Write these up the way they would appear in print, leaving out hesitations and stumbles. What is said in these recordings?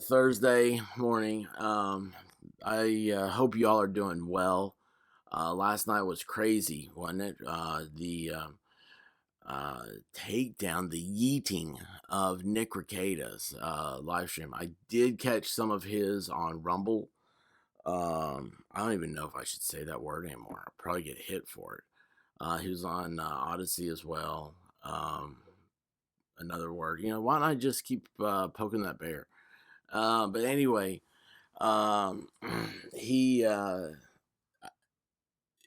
Thursday morning. I hope y'all are doing well. Last night was crazy, wasn't it? The takedown, the yeeting of Nick Crocodiles live stream. I did catch some of his on Rumble. I don't even know if I should say that word anymore. I'll probably get hit for it. He was on Odyssey as well. Another word. Why don't I just keep poking that bear? But anyway, um, he uh,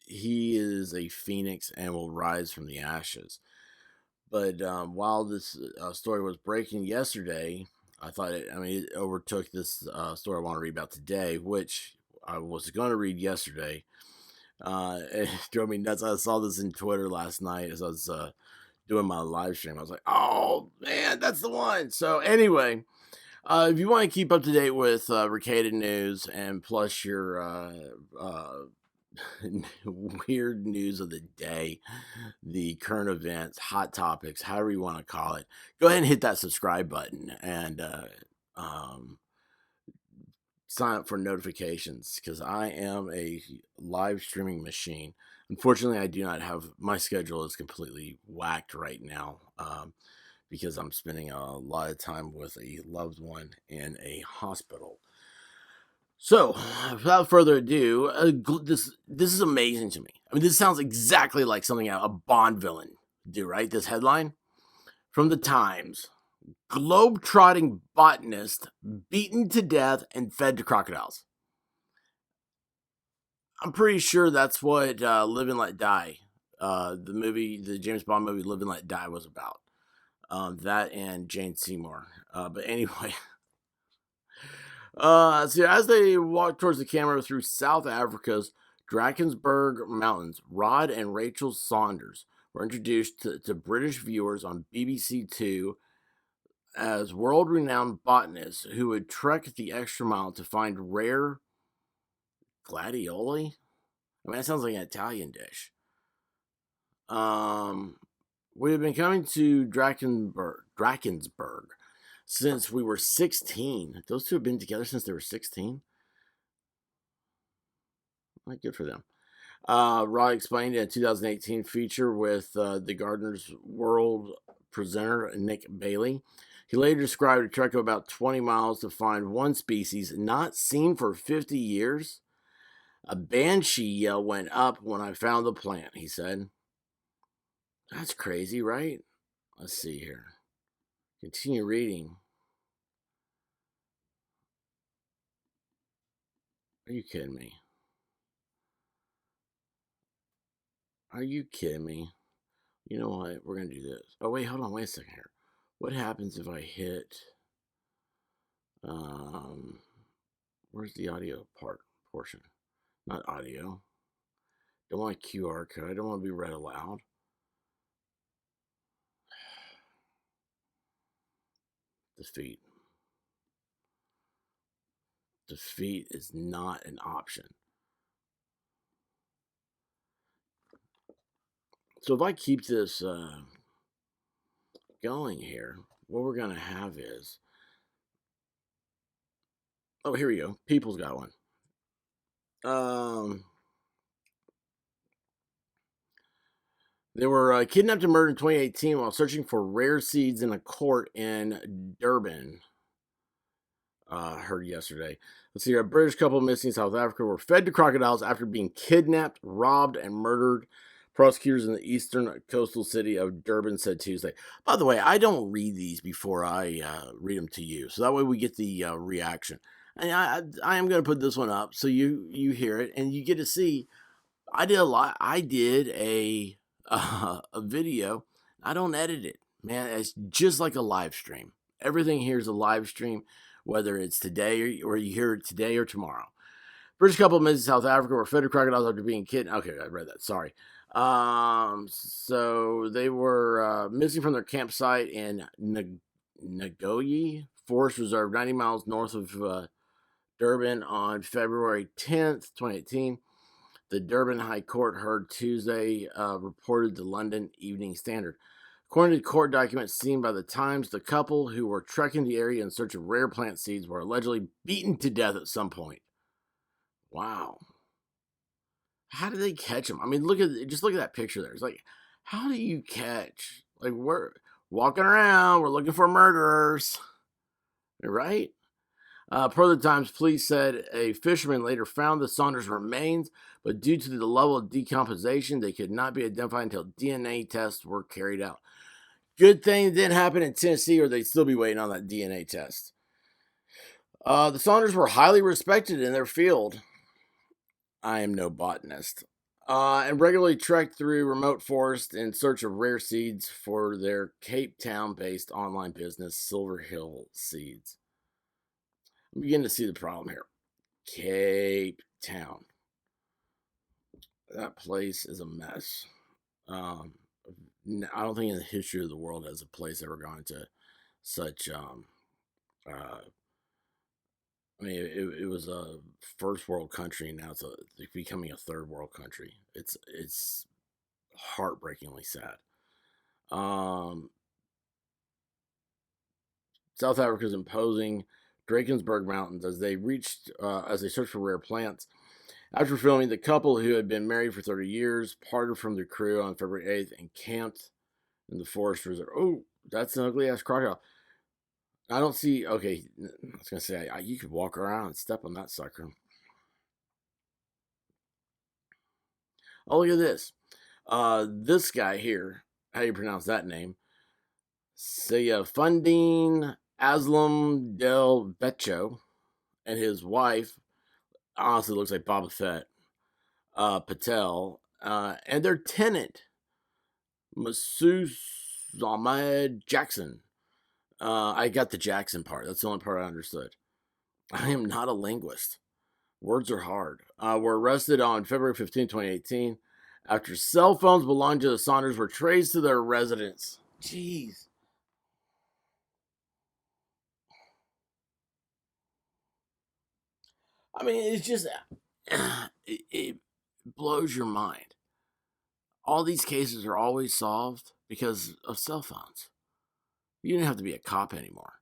he is a phoenix and will rise from the ashes. But while this story was breaking yesterday, it overtook this story I want to read about today, which I was going to read yesterday. It drove me nuts. I saw this in Twitter last night as I was doing my live stream. I was like, "Oh man, that's the one!" So anyway, if you want to keep up to date with Ricada news and plus your weird news of the day, the current events, hot topics, however you want to call it, go ahead and hit that subscribe button and um, sign up for notifications because I am a live streaming machine. Unfortunately, I do not have my schedule is completely whacked right now. Because I'm spending a lot of time with a loved one in a hospital. So, without further ado, this is amazing to me. I mean, this sounds exactly like something a Bond villain do, right? This headline from the Times: globe-trotting botanist beaten to death and fed to crocodiles. I'm pretty sure that's what Live and Let Die, the James Bond movie Live and Let Die was about. That and Jane Seymour. But anyway, so as they walk towards the camera through South Africa's Drakensberg Mountains, Rod and Rachel Saunders were introduced to British viewers on BBC Two as world-renowned botanists who would trek the extra mile to find rare gladioli. I mean, that sounds like an Italian dish. We have been coming to Drakensberg since we were 16. Those two have been together since they were 16. Like, good for them. Rod explained in a 2018 feature with the Gardener's World presenter Nick Bailey. He later described a trek of about 20 miles to find one species not seen for 50 years. A banshee yell went up when I found the plant, he said. That's crazy, right? Let's see here. Continue reading. Are you kidding me? Are you kidding me? You know what? We're going to do this. Oh, wait, hold on. Wait a second here. What happens if I hit... Um, where's the audio portion? Not audio. Don't want a QR code. I don't want to be read aloud. Defeat. Defeat is not an option. So if I keep this going here, what we're going to have is... Oh, here we go. People's got one. They were kidnapped and murdered in 2018 while searching for rare seeds in a court in Durban. Heard yesterday. Let's see. A British couple missing in South Africa were fed to crocodiles after being kidnapped, robbed, and murdered. Prosecutors in the eastern coastal city of Durban said Tuesday. By the way, I don't read these before I read them to you, so that way we get the reaction. And I am going to put this one up so you hear it and you get to see. I did a lot. I did a video. I don't edit it, man. It's just like a live stream. Everything here is a live stream, whether it's today or you hear it today or tomorrow. British couple in South Africa were fed to crocodiles after being kidnapped. Okay, I read that. Sorry. So they were missing from their campsite in Nagoyi Forest Reserve, 90 miles north of Durban on February 10th, 2018. The Durban High Court heard Tuesday, reported the London Evening Standard. According to court documents seen by the Times, the couple who were trekking the area in search of rare plant seeds were allegedly beaten to death at some point. Wow. How did they catch them? I mean, look at that picture there. It's like, how do you catch? Like, we're walking around, we're looking for murderers, right? Per the Times, police said a fisherman later found the Saunders' remains, but due to the level of decomposition, they could not be identified until DNA tests were carried out. Good thing it didn't happen in Tennessee, or they'd still be waiting on that DNA test. The Saunders were highly respected in their field. I am no botanist. And regularly trekked through remote forests in search of rare seeds for their Cape Town-based online business, Silver Hill Seeds. I'm beginning to see the problem here. Cape Town. That place is a mess. I don't think in the history of the world has a place ever gone to such. I mean, it was a first world country, and now it's becoming a third world country. It's heartbreakingly sad. South Africa's imposing Drakensberg Mountains as they searched for rare plants. After filming, the couple, who had been married for 30 years, parted from the crew on February 8th and camped in the forest reserve. Oh, that's an ugly ass crocodile. I don't see. Okay, I was gonna say you could walk around and step on that sucker. Oh, look at this. This guy here. How do you pronounce that name? Fundine Aslam Del Beccio and his wife, honestly looks like Boba Fett, Patel, and their tenant, Masood Ahmed Jackson. I got the Jackson part. That's the only part I understood. I am not a linguist. Words are hard. Were arrested on February 15, 2018, after cell phones belonging to the Saunders were traced to their residence. Jeez. I mean, it's just, it blows your mind. All these cases are always solved because of cell phones. You don't have to be a cop anymore.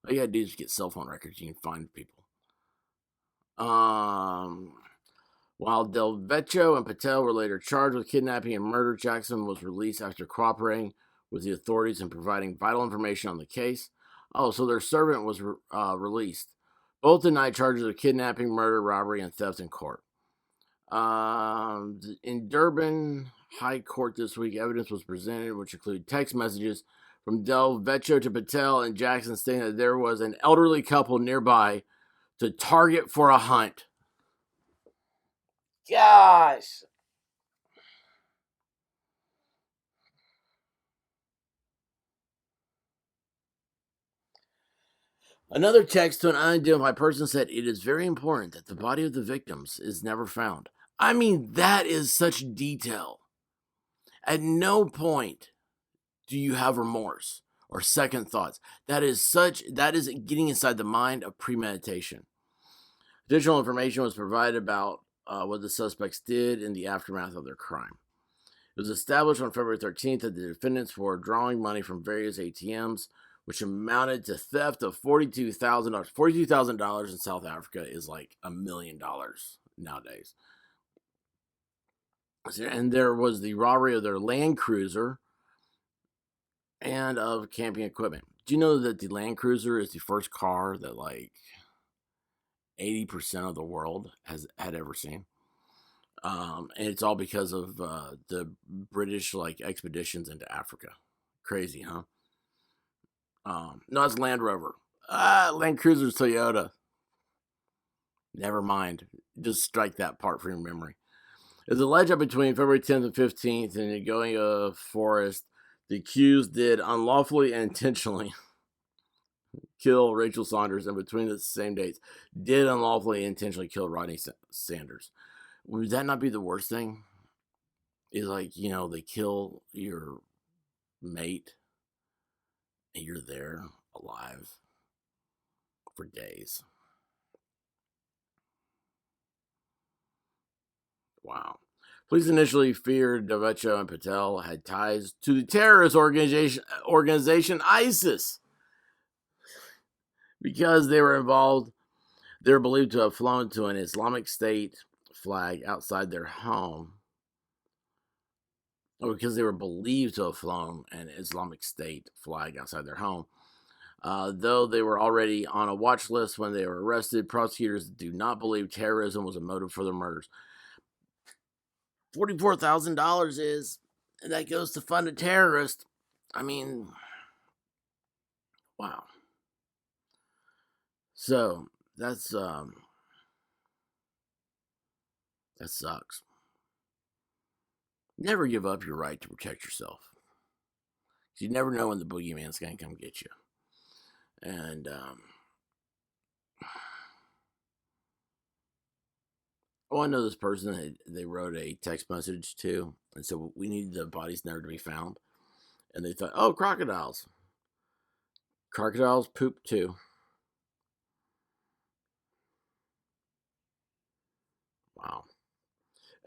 All you gotta do is get cell phone records. You can find people. While Del Vecchio and Patel were later charged with kidnapping and murder, Jackson was released after cooperating with the authorities and providing vital information on the case. Oh, so their servant was released. Both denied charges of kidnapping, murder, robbery, and theft in court. In Durban High Court this week, evidence was presented, which included text messages from Del Vecchio to Patel and Jackson stating that there was an elderly couple nearby to target for a hunt. Gosh. Another text to an unidentified person said, "It is very important that the body of the victims is never found." I mean, that is such detail. At no point do you have remorse or second thoughts. That is getting inside the mind of premeditation. Additional information was provided about what the suspects did in the aftermath of their crime. It was established on February 13th that the defendants were drawing money from various ATMs, which amounted to theft of $42,000. $42,000 in South Africa is like $1 million nowadays. And there was the robbery of their Land Cruiser and of camping equipment. Do you know that the Land Cruiser is the first car that like 80% of the world had ever seen? And it's all because of the British like expeditions into Africa. Crazy, huh? No, it's Land Rover. Land Cruiser's Toyota. Never mind. Just strike that part from your memory. It's alleged that between February 10th and 15th in the Goianga forest, the accused did unlawfully and intentionally kill Rachel Saunders, and between the same dates, did unlawfully and intentionally kill Rodney Sanders. Would that not be the worst thing? Is like, they kill your mate and you're there alive for days. Wow. Police initially feared Devecho and Patel had ties to the terrorist organization ISIS because they were involved. They were believed to have flown to an Islamic State flag outside their home. Or because they were believed to have flown an Islamic State flag outside their home. Though they were already on a watch list when they were arrested, prosecutors do not believe terrorism was a motive for their murders. $44,000 is, and that goes to fund a terrorist. I mean, wow. So that sucks. Never give up your right to protect yourself. You never know when the boogeyman's going to come get you. And I know this person, they wrote a text message to, and said, we need the bodies never to be found. And they thought, oh, crocodiles. Crocodiles poop too. Wow.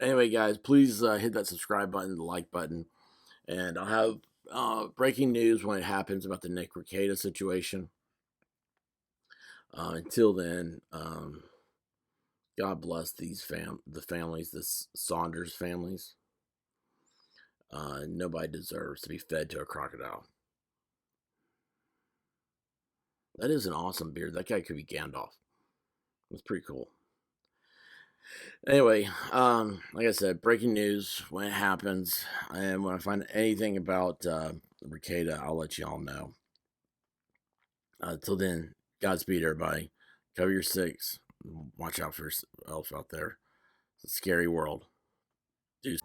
Anyway, guys, please hit that subscribe button, the like button, and I'll have breaking news when it happens about the Nick Rekieta situation. Until then, God bless the families, the Saunders families. Nobody deserves to be fed to a crocodile. That is an awesome beard. That guy could be Gandalf. That's pretty cool. Anyway, like I said, breaking news when it happens, and when I find anything about Rekieta, I'll let you all know. Till then, Godspeed, everybody. Cover your six. Watch out for yourself out there. It's a scary world. Deuce.